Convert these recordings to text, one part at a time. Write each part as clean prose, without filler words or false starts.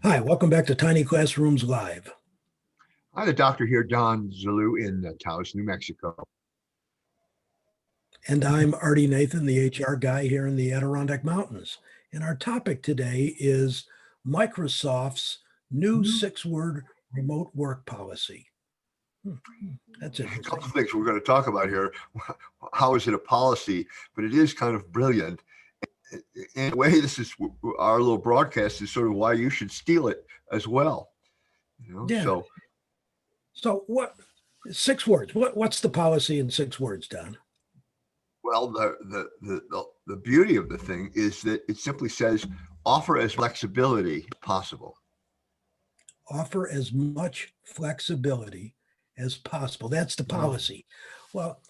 Hi, welcome back to Tiny Classrooms Live. Hi, the doctor here, Don Zulu in Taos, New Mexico. And I'm Artie Nathan, the HR guy here in the Adirondack Mountains. And our topic today is Microsoft's new 6-word remote work policy. That's A couple interesting. of things we're going to talk about here. How is it a policy? But it is kind of brilliant. In a way, this is our little broadcast is sort of why you should steal it as well. Yeah. So what 6 words? What's the policy in 6 words, Don? Well, the beauty of the thing is that it simply says offer as flexibility possible. Offer as much flexibility as possible. That's the policy. Well,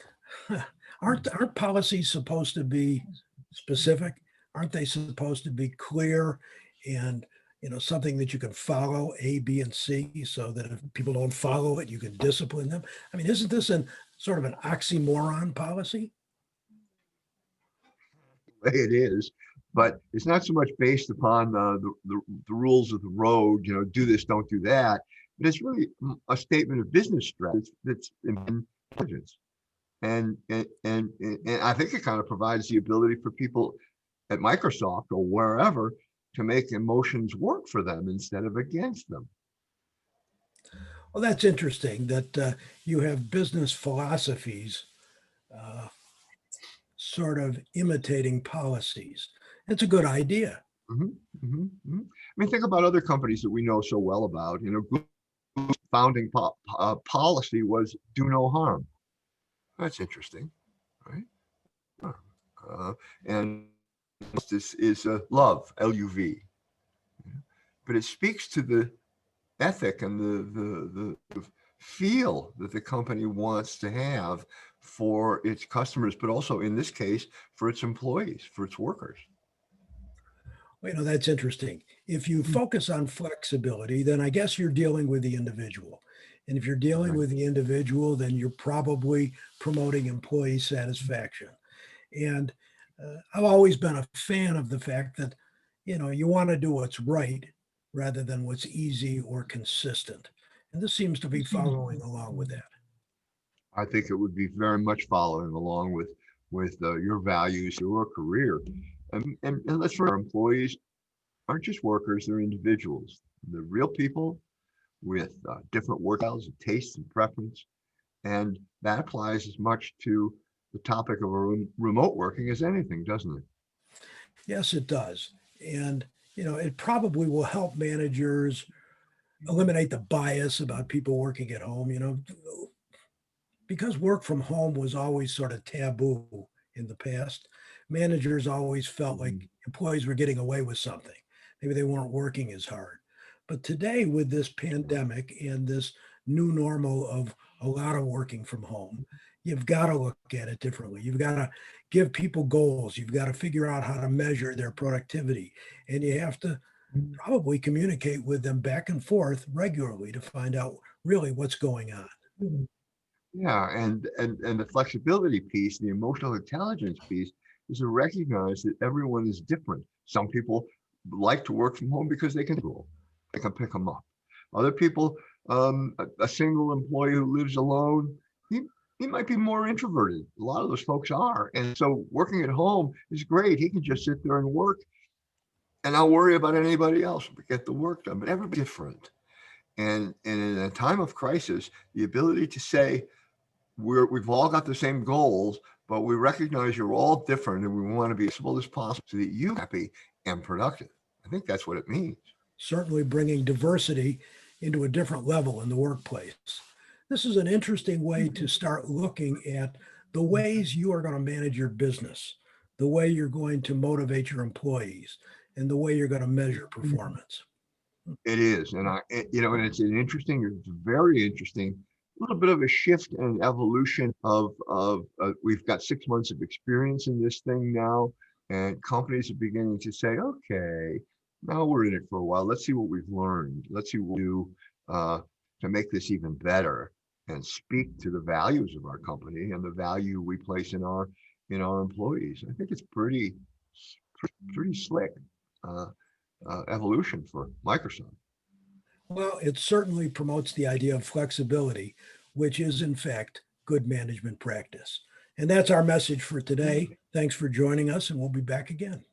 aren't policies supposed to be specific? Aren't they supposed to be clear and something that you can follow A, B, and C, so that if people don't follow it, you can discipline them? I mean, isn't this an sort of an oxymoron policy? It is, but it's not so much based upon the rules of the road, do this, don't do that. But it's really a statement of business strategy that's intelligence. And I think it kind of provides the ability for people at Microsoft or wherever to make emotions work for them instead of against them. Well, that's interesting that you have business philosophies uh, sort of imitating policies. It's a good idea. I mean, think about other companies that we know so well about. Google's founding policy was do no harm. That's interesting, right? And this is love, L-U-V. But it speaks to the ethic and the feel that the company wants to have for its customers, but also in this case, for its employees, for its workers. Well, that's interesting. If you focus on flexibility, then I guess you're dealing with the individual. And if you're dealing Right. with the individual, then you're probably promoting employee satisfaction. And I've always been a fan of the fact that, you want to do what's right rather than what's easy or consistent. And this seems to be following along with that. I think it would be very much following along with your values, your career. And let's remember, employees aren't just workers, they're individuals. They're real people with different work styles and tastes and preference. And that applies as much to the topic of remote working as anything, doesn't it? Yes, it does. And, it probably will help managers eliminate the bias about people working at home. Because work from home was always sort of taboo in the past, managers always felt like Mhm. employees were getting away with something. Maybe they weren't working as hard. But today, with this pandemic and this new normal of a lot of working from home, you've got to look at it differently. You've got to give people goals. You've got to figure out how to measure their productivity. And you have to probably communicate with them back and forth regularly to find out really what's going on. Yeah, and the flexibility piece, the emotional intelligence piece, is to recognize that everyone is different. Some people like to work from home because they can pick them up. Other people, a single employee who lives alone, he might be more introverted. A lot of those folks are, and so working at home is great. He can just sit there and work and not worry about anybody else, but get the work done. But everybody's different, and in a time of crisis, the ability to say we've all got the same goals, but we recognize you're all different and we want to be as possible as possible so that you're happy and productive. I think that's what it means. Certainly bringing diversity into a different level in the workplace. This is an interesting way to start looking at the ways you are going to manage your business, the way you're going to motivate your employees, and the way you're going to measure performance. It is, and and it's very interesting, a little bit of a shift and evolution of we've got 6 months of experience in this thing now, and companies are beginning to say, okay, now we're in it for a while. Let's see what we've learned. Let's see what we do uh, to make this even better and speak to the values of our company and the value we place in our employees. I think it's pretty slick. Evolution for Microsoft. Well, it certainly promotes the idea of flexibility, which is in fact good management practice. And that's our message for today. Thanks for joining us, and we'll be back again.